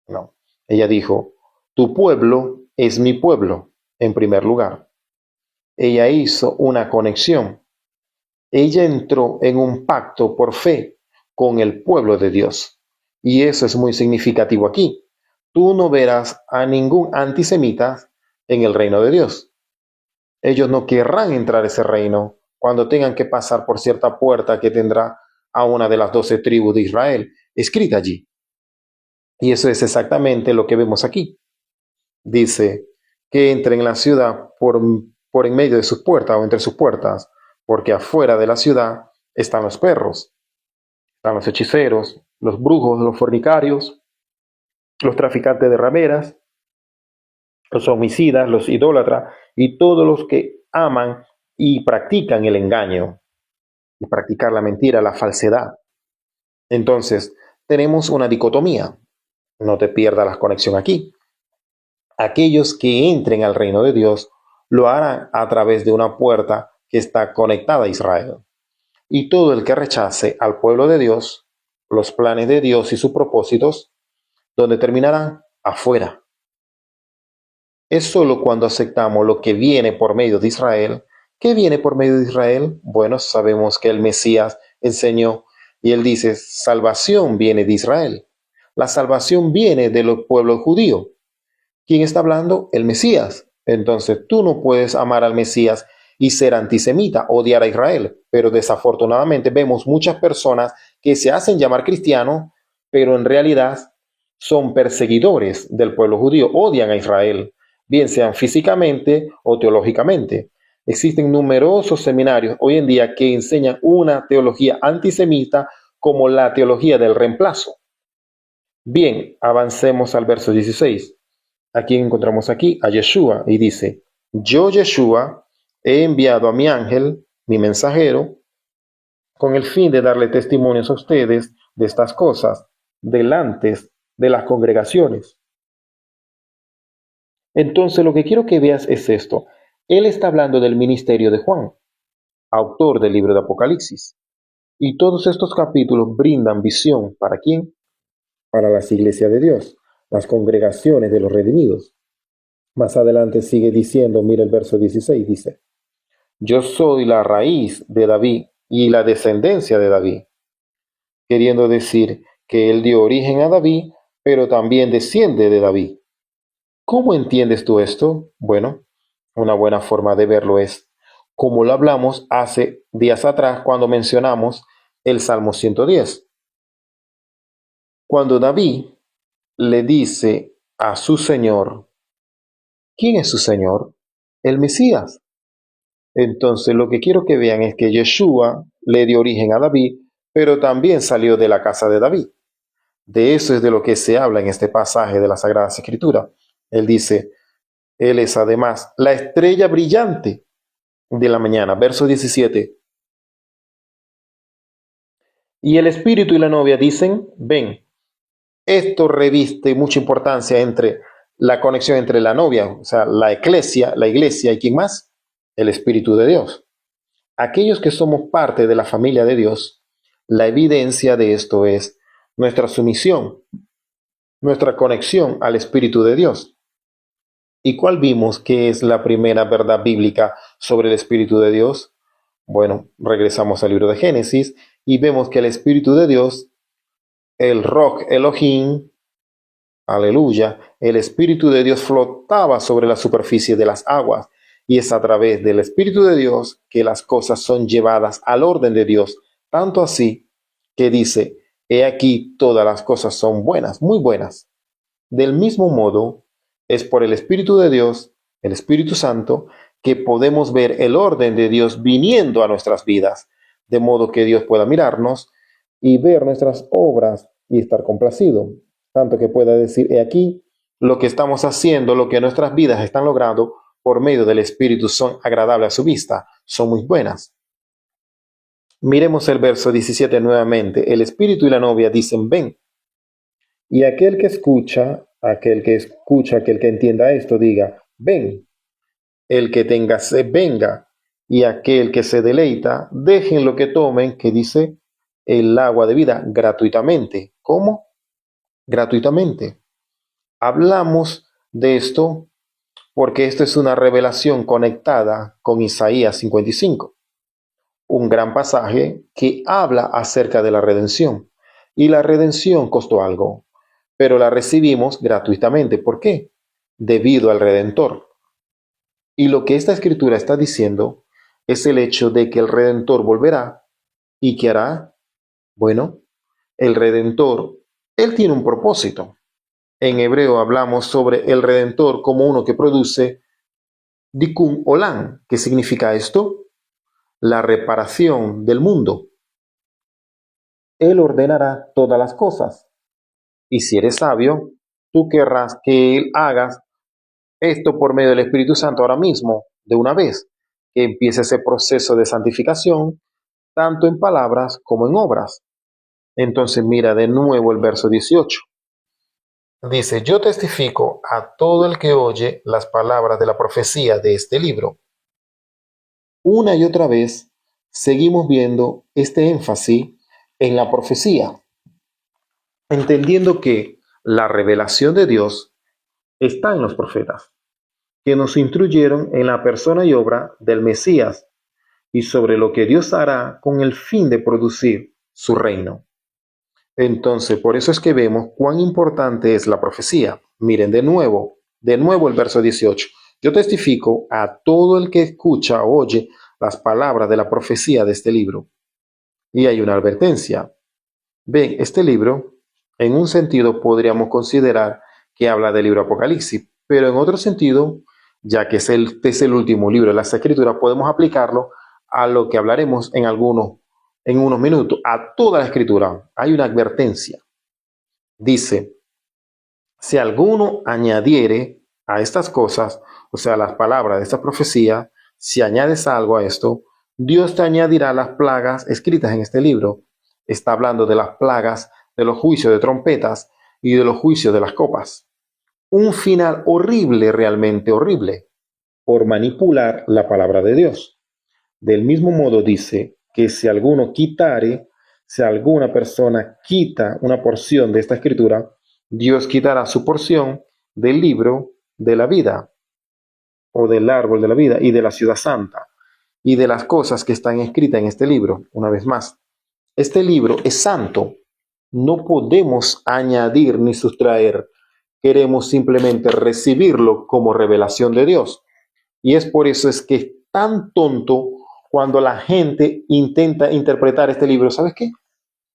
No. Ella dijo, tu pueblo es mi pueblo, en primer lugar. Ella hizo una conexión. Ella entró en un pacto por fe con el pueblo de Dios. Y eso es muy significativo aquí. Tú no verás a ningún antisemita en el reino de Dios. Ellos no querrán entrar a ese reino cuando tengan que pasar por cierta puerta que tendrá a una de las 12 tribus de Israel escrita allí. Y eso es exactamente lo que vemos aquí. Dice que entren en la ciudad por en medio de sus puertas o entre sus puertas, porque afuera de la ciudad están los perros, están los hechiceros, los brujos, los fornicarios, los traficantes de rameras, los homicidas, los idólatras y todos los que aman y practican el engaño y practicar la mentira, la falsedad. Entonces, tenemos una dicotomía. No te pierdas la conexión aquí. Aquellos que entren al reino de Dios lo harán a través de una puerta que está conectada a Israel. Y todo el que rechace al pueblo de Dios, los planes de Dios y sus propósitos, donde terminarán afuera. Es solo cuando aceptamos lo que viene por medio de Israel. ¿Qué viene por medio de Israel? Bueno, sabemos que el Mesías enseñó y él dice, salvación viene de Israel. La salvación viene de los pueblos judíos. ¿Quién está hablando? El Mesías. Entonces tú no puedes amar al Mesías y ser antisemita, odiar a Israel. Pero desafortunadamente vemos muchas personas que se hacen llamar cristianos, pero en realidad son perseguidores del pueblo judío, odian a Israel, bien sean físicamente o teológicamente. Existen numerosos seminarios hoy en día que enseñan una teología antisemita como la teología del reemplazo. Bien, avancemos al verso 16. Aquí encontramos aquí a Yeshua y dice, yo Yeshua he enviado a mi ángel, mi mensajero, con el fin de darle testimonios a ustedes de estas cosas delante de las congregaciones. Entonces lo que quiero que veas es esto. Él está hablando del ministerio de Juan, autor del libro de Apocalipsis. Y todos estos capítulos brindan visión. ¿Para quién? Para las iglesias de Dios, las congregaciones de los redimidos. Más adelante sigue diciendo, mira el verso 16, dice, yo soy la raíz de David y la descendencia de David, queriendo decir que él dio origen a David, pero también desciende de David. ¿Cómo entiendes tú esto? Bueno, una buena forma de verlo es, como lo hablamos hace días atrás cuando mencionamos el Salmo 110. Cuando David le dice a su Señor, ¿quién es su Señor? El Mesías. Entonces lo que quiero que vean es que Yeshua le dio origen a David, pero también salió de la casa de David. De eso es de lo que se habla en este pasaje de la Sagrada Escritura. Él dice, Él es además la estrella brillante de la mañana. Verso 17. Y el espíritu y la novia dicen, ven. Esto reviste mucha importancia entre la conexión entre la novia, o sea, la iglesia y quién más, el Espíritu de Dios. Aquellos que somos parte de la familia de Dios, la evidencia de esto es nuestra sumisión, nuestra conexión al Espíritu de Dios. ¿Y cuál vimos que es la primera verdad bíblica sobre el Espíritu de Dios? Bueno, regresamos al libro de Génesis y vemos que el Espíritu de Dios, el Roc Elohim, aleluya, el Espíritu de Dios flotaba sobre la superficie de las aguas, y es a través del Espíritu de Dios que las cosas son llevadas al orden de Dios, tanto así que dice, he aquí todas las cosas son buenas, muy buenas. Del mismo modo, es por el Espíritu de Dios, el Espíritu Santo, que podemos ver el orden de Dios viniendo a nuestras vidas, de modo que Dios pueda mirarnos y ver nuestras obras y estar complacido, tanto que pueda decir, he aquí, lo que estamos haciendo, lo que nuestras vidas están logrando por medio del Espíritu son agradables a su vista, son muy buenas. Miremos el verso 17 nuevamente. El Espíritu y la novia dicen, ven. Y aquel que escucha, aquel que entienda esto, diga, ven. El que tenga sed, venga. Y aquel que se deleita, dejen lo que tomen, que dice el agua de vida, gratuitamente. ¿Cómo? Gratuitamente. Hablamos de esto porque esto es una revelación conectada con Isaías 55, un gran pasaje que habla acerca de la redención. Y la redención costó algo, pero la recibimos gratuitamente. ¿Por qué? Debido al Redentor. Y lo que esta escritura está diciendo es el hecho de que el Redentor volverá y que hará, bueno, el Redentor, él tiene un propósito. En hebreo hablamos sobre el Redentor como uno que produce Tikkun Olam. ¿Qué significa esto? La reparación del mundo. Él ordenará todas las cosas. Y si eres sabio, tú querrás que Él haga esto por medio del Espíritu Santo ahora mismo, de una vez, que empiece ese proceso de santificación, tanto en palabras como en obras. Entonces mira de nuevo el verso 18. Dice, yo testifico a todo el que oye las palabras de la profecía de este libro. Una y otra vez seguimos viendo este énfasis en la profecía, entendiendo que la revelación de Dios está en los profetas, que nos instruyeron en la persona y obra del Mesías y sobre lo que Dios hará con el fin de producir su reino. Entonces, por eso es que vemos cuán importante es la profecía. Miren de nuevo el verso 18. Yo testifico a todo el que escucha o oye las palabras de la profecía de este libro. Y hay una advertencia. Ven, este libro, en un sentido podríamos considerar que habla del libro Apocalipsis, pero en otro sentido, ya que este es el último libro de las Escrituras, podemos aplicarlo a lo que hablaremos en unos minutos, a toda la Escritura. Hay una advertencia. Dice, si alguno añadiere a estas cosas, o sea, las palabras de esta profecía, si añades algo a esto, Dios te añadirá las plagas escritas en este libro. Está hablando de las plagas, de los juicios de trompetas y de los juicios de las copas. Un final horrible, realmente horrible, por manipular la palabra de Dios. Del mismo modo dice que si alguna persona quita una porción de esta escritura, Dios quitará su porción del libro de la vida o del árbol de la vida y de la ciudad santa y de las cosas que están escritas en este libro. Una vez más, este libro es santo. No podemos añadir ni sustraer. Queremos simplemente recibirlo como revelación de Dios. Y es por eso es que es tan tonto cuando la gente intenta interpretar este libro. ¿Sabes qué?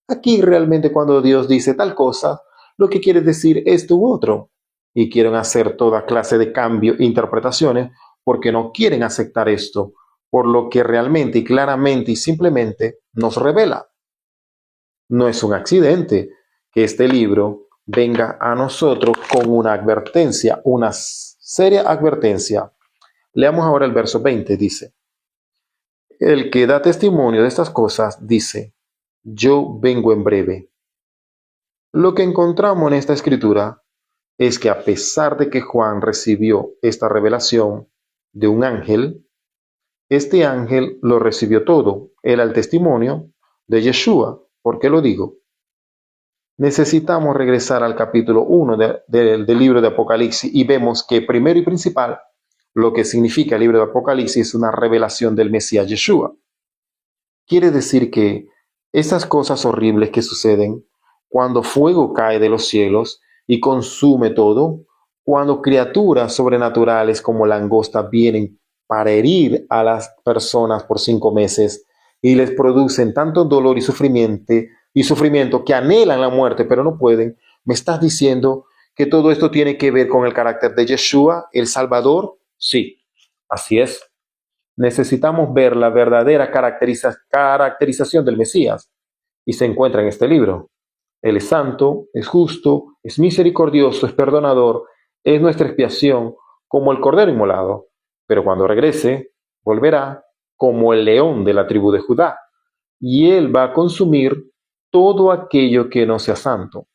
Aquí realmente cuando Dios dice tal cosa, lo que quiere decir esto u otro. Y quieren hacer toda clase de cambio e interpretaciones porque no quieren aceptar esto, por lo que realmente y claramente y simplemente nos revela. No es un accidente que este libro venga a nosotros con una advertencia, una seria advertencia. Leamos ahora el verso 20, dice, el que da testimonio de estas cosas dice, yo vengo en breve. Lo que encontramos en esta escritura es que a pesar de que Juan recibió esta revelación de un ángel, este ángel lo recibió todo. Era el testimonio de Yeshua. ¿Por qué lo digo? Necesitamos regresar al capítulo 1 del libro de Apocalipsis y vemos que primero y principal, lo que significa el libro de Apocalipsis es una revelación del Mesías Yeshua. Quiere decir que estas cosas horribles que suceden cuando fuego cae de los cielos y consume todo, cuando criaturas sobrenaturales como langostas vienen para herir a las personas por 5 meses y les producen tanto dolor y sufrimiento que anhelan la muerte, pero no pueden, ¿me estás diciendo que todo esto tiene que ver con el carácter de Yeshua, el Salvador? Sí, así es. Necesitamos ver la verdadera caracterización del Mesías y se encuentra en este libro. Él es santo, es justo, es misericordioso, es perdonador, es nuestra expiación como el cordero inmolado. Pero cuando regrese, volverá como el león de la tribu de Judá, y él va a consumir todo aquello que no sea santo.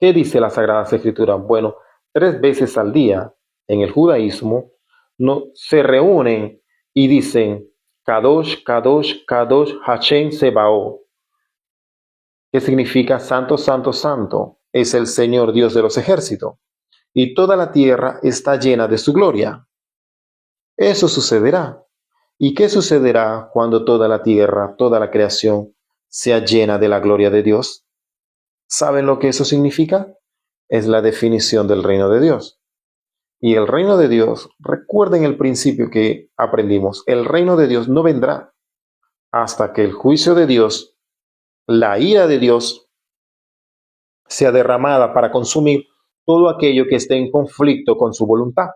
¿Qué dice la Sagrada Escritura? Bueno, 3 veces al día en el judaísmo no, se reúnen y dicen Kadosh, Kadosh, Kadosh, Hashem Sebaot, que significa Santo, Santo, Santo, es el Señor Dios de los ejércitos, y toda la tierra está llena de su gloria. Eso sucederá. ¿Y qué sucederá cuando toda la tierra, toda la creación, sea llena de la gloria de Dios? ¿Saben lo que eso significa? Es la definición del reino de Dios. Y el reino de Dios, recuerden el principio que aprendimos, el reino de Dios no vendrá hasta que el juicio de Dios, la ira de Dios, sea derramada para consumir todo aquello que esté en conflicto con su voluntad.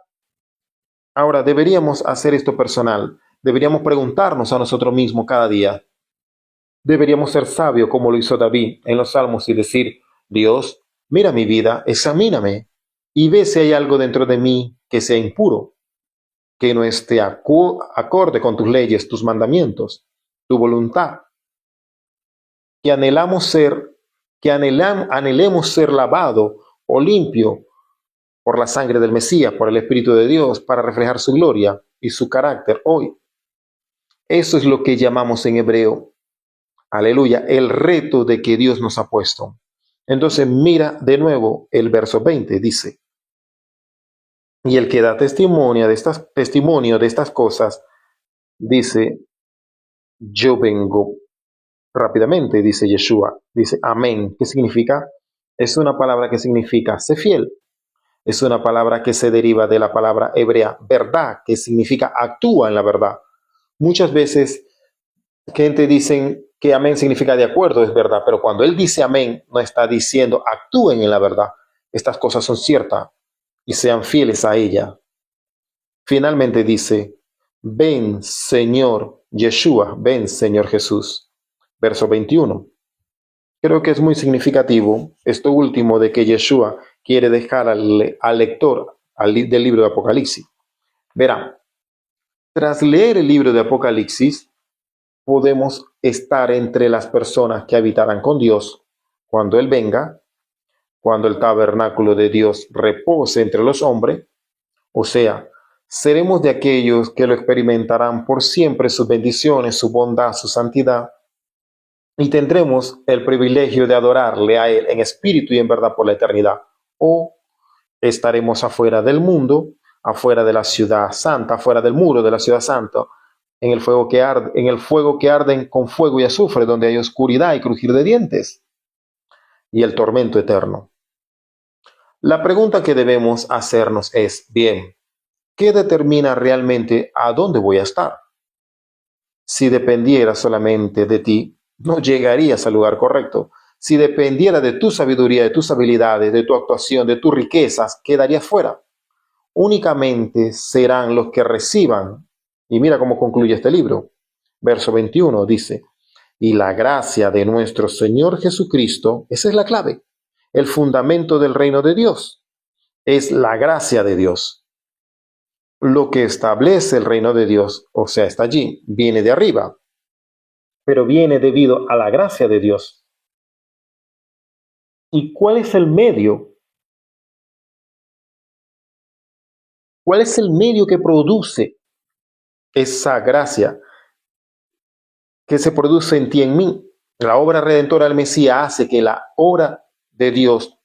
Ahora, deberíamos hacer esto personal, deberíamos preguntarnos a nosotros mismos cada día, deberíamos ser sabios como lo hizo David en los Salmos y decir, Dios, mira mi vida, examíname y ve si hay algo dentro de mí que sea impuro, que no esté acorde con tus leyes, tus mandamientos, tu voluntad, que anhelemos ser lavado o limpio por la sangre del Mesías, por el Espíritu de Dios, para reflejar su gloria y su carácter hoy. Eso es lo que llamamos en hebreo, aleluya, el reto de que Dios nos ha puesto. Entonces mira de nuevo el verso 20, dice, y el que da testimonio de estas cosas, dice, yo vengo rápidamente, dice Yeshua, dice amén. ¿Qué significa? Es una palabra que significa sé fiel. Es una palabra que se deriva de la palabra hebrea verdad, que significa actúa en la verdad. Muchas veces gente dicen que amén significa de acuerdo, es verdad, pero cuando él dice amén, no está diciendo actúen en la verdad. Estas cosas son ciertas y sean fieles a ella. Finalmente dice, ven Señor Yeshua, ven Señor Jesús. Verso 21. Creo que es muy significativo esto último de que Yeshua quiere dejar al lector del libro de Apocalipsis. Verán, tras leer el libro de Apocalipsis, podemos estar entre las personas que habitarán con Dios cuando Él venga, cuando el tabernáculo de Dios repose entre los hombres, o sea, seremos de aquellos que lo experimentarán por siempre sus bendiciones, su bondad, su santidad, y tendremos el privilegio de adorarle a Él en espíritu y en verdad por la eternidad. O estaremos afuera del mundo, afuera de la ciudad santa, afuera del muro de la ciudad santa, en el fuego que arden con fuego y azufre, donde hay oscuridad y crujir de dientes y el tormento eterno. La pregunta que debemos hacernos es, bien, ¿qué determina realmente a dónde voy a estar? Si dependiera solamente de ti, no llegarías al lugar correcto. Si dependiera de tu sabiduría, de tus habilidades, de tu actuación, de tus riquezas, quedarías fuera. Únicamente serán los que reciban. Y mira cómo concluye este libro. Verso 21 dice, y la gracia de nuestro Señor Jesucristo, esa es la clave, el fundamento del reino de Dios, es la gracia de Dios. Lo que establece el reino de Dios, o sea, está allí, viene de arriba, pero viene debido a la gracia de Dios. ¿Y cuál es el medio? ¿Cuál es el medio que produce esa gracia que se produce en ti y en mí? La obra redentora del Mesías hace que la obra de Dios,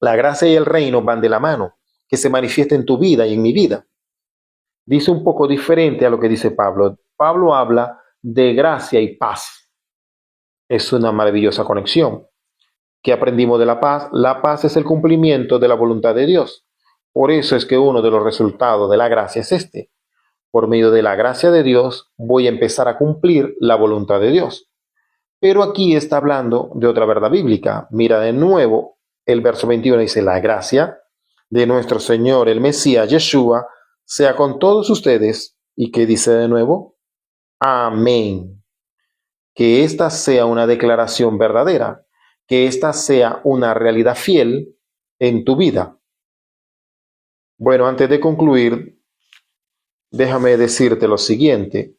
la gracia y el reino van de la mano, que se manifieste en tu vida y en mi vida. Dice un poco diferente a lo que dice Pablo. Pablo habla de gracia y paz. Es una maravillosa conexión. ¿Qué aprendimos de la paz? La paz es el cumplimiento de la voluntad de Dios. Por eso es que uno de los resultados de la gracia es este. Por medio de la gracia de Dios voy a empezar a cumplir la voluntad de Dios. Pero aquí está hablando de otra verdad bíblica. Mira de nuevo el verso 21, dice: la gracia de nuestro Señor el Mesías Yeshua sea con todos ustedes. ¿Y qué dice de nuevo? Amén. Que esta sea una declaración verdadera, que esta sea una realidad fiel en tu vida. Bueno, antes de concluir, déjame decirte lo siguiente.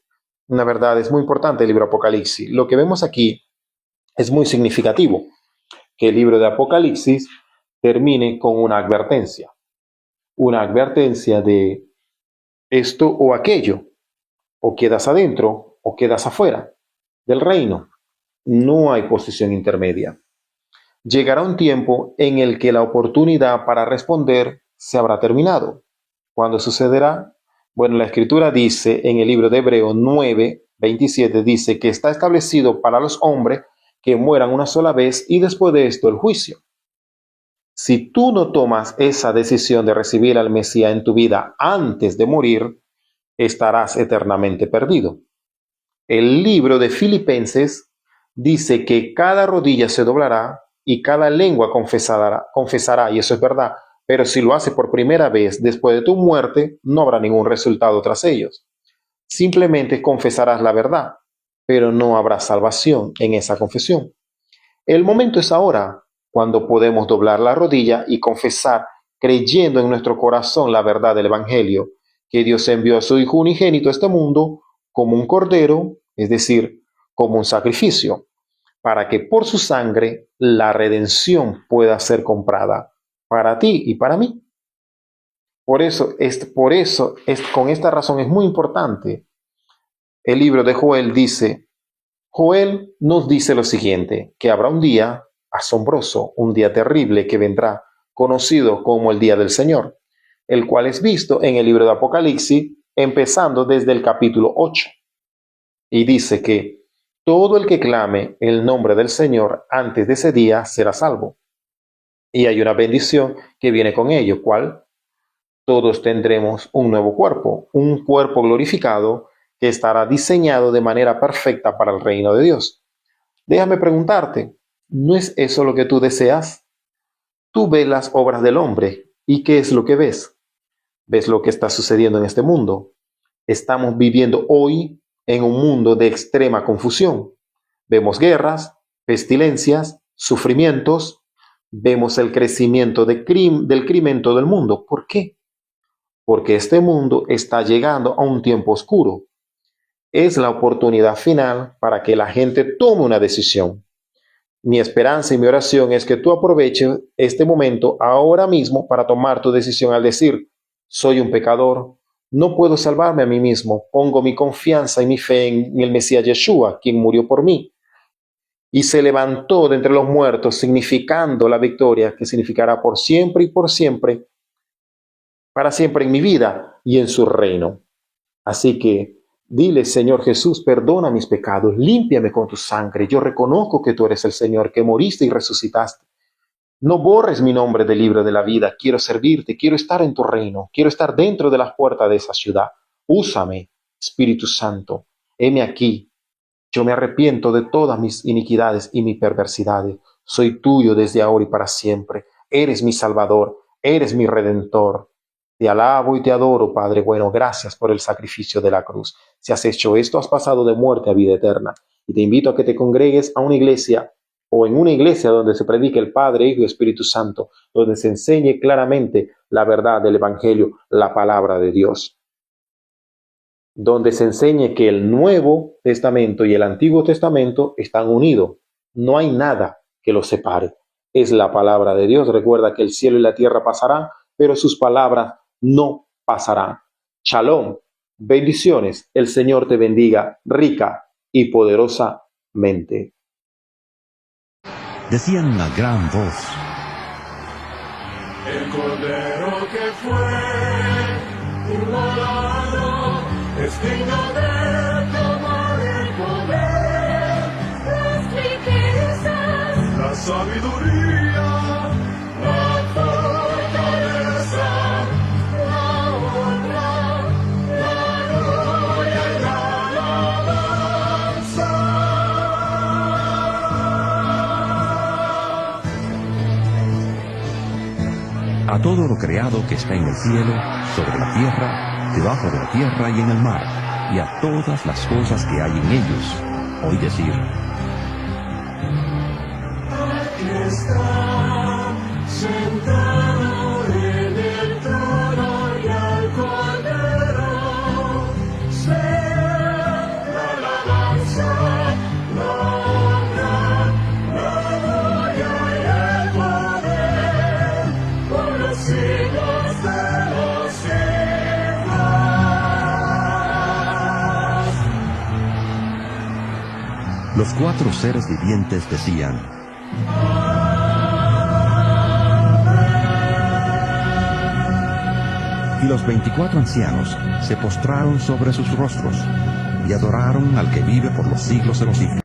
Una verdad es muy importante el libro Apocalipsis. Lo que vemos aquí es muy significativo, que el libro de Apocalipsis termine con una advertencia de esto o aquello, o quedas adentro o quedas afuera del reino. No hay posición intermedia. Llegará un tiempo en el que la oportunidad para responder se habrá terminado. ¿Cuándo sucederá? Bueno, la Escritura dice en el libro de Hebreos 9:27, dice que está establecido para los hombres que mueran una sola vez y después de esto el juicio. Si tú no tomas esa decisión de recibir al Mesías en tu vida antes de morir, estarás eternamente perdido. El libro de Filipenses dice que cada rodilla se doblará y cada lengua confesará, y eso es verdad, pero si lo hace por primera vez después de tu muerte, no habrá ningún resultado tras ellos. Simplemente confesarás la verdad, pero no habrá salvación en esa confesión. El momento es ahora, cuando podemos doblar la rodilla y confesar, creyendo en nuestro corazón la verdad del Evangelio, que Dios envió a su Hijo unigénito a este mundo como un cordero, es decir, como un sacrificio, para que por su sangre la redención pueda ser comprada para ti y para mí. Por eso, con esta razón es muy importante. El libro de Joel nos dice lo siguiente, que habrá un día asombroso, un día terrible que vendrá, conocido como el día del Señor, el cual es visto en el libro de Apocalipsis, empezando desde el capítulo 8. Y dice que todo el que clame el nombre del Señor antes de ese día será salvo. Y hay una bendición que viene con ello, ¿cuál? Todos tendremos un nuevo cuerpo, un cuerpo glorificado que estará diseñado de manera perfecta para el reino de Dios. Déjame preguntarte, ¿no es eso lo que tú deseas? Tú ves las obras del hombre, ¿y qué es lo que ves? ¿Ves lo que está sucediendo en este mundo? Estamos viviendo hoy en un mundo de extrema confusión. Vemos guerras, pestilencias, sufrimientos, vemos el crecimiento del crimen en todo el mundo. ¿Por qué? Porque este mundo está llegando a un tiempo oscuro. Es la oportunidad final para que la gente tome una decisión. Mi esperanza y mi oración es que tú aproveches este momento ahora mismo para tomar tu decisión al decir: soy un pecador, no puedo salvarme a mí mismo, pongo mi confianza y mi fe en el Mesías Yeshua, quien murió por mí y se levantó de entre los muertos, significando la victoria que significará por siempre y por siempre, para siempre en mi vida y en su reino. Así que dile: Señor Jesús, perdona mis pecados, límpiame con tu sangre. Yo reconozco que tú eres el Señor, que moriste y resucitaste. No borres mi nombre del libro de la vida. Quiero servirte, quiero estar en tu reino, quiero estar dentro de las puertas de esa ciudad. Úsame, Espíritu Santo. Heme aquí. Yo me arrepiento de todas mis iniquidades y mis perversidades. Soy tuyo desde ahora y para siempre. Eres mi Salvador, eres mi Redentor. Te alabo y te adoro, Padre bueno. Gracias por el sacrificio de la cruz. Si has hecho esto, has pasado de muerte a vida eterna. Y te invito a que te congregues a una iglesia o en una iglesia donde se predique el Padre, Hijo y Espíritu Santo, donde se enseñe claramente la verdad del Evangelio, la palabra de Dios. Donde se enseñe que el Nuevo Testamento y el Antiguo Testamento están unidos. No hay nada que los separe. Es la palabra de Dios. Recuerda que el cielo y la tierra pasarán, pero sus palabras no pasarán. Shalom, bendiciones. El Señor te bendiga rica y poderosamente. Decían a gran voz: el cordero que fue inmolado es digno de tomar el poder, las riquezas, la sabiduría, la fortaleza, la honra, la gloria y la alabanza. A todo lo creado que está en el cielo, sobre la tierra, debajo de la tierra y en el mar, y a todas las cosas que hay en ellos, oí decir: Aquí está, sentado en el trono y al Cordero, sea la alabanza, la honra, la gloria y el poder, por los siglos de los siglos. Los 4 seres vivientes decían: y los 24 ancianos se postraron sobre sus rostros y adoraron al que vive por los siglos de los siglos.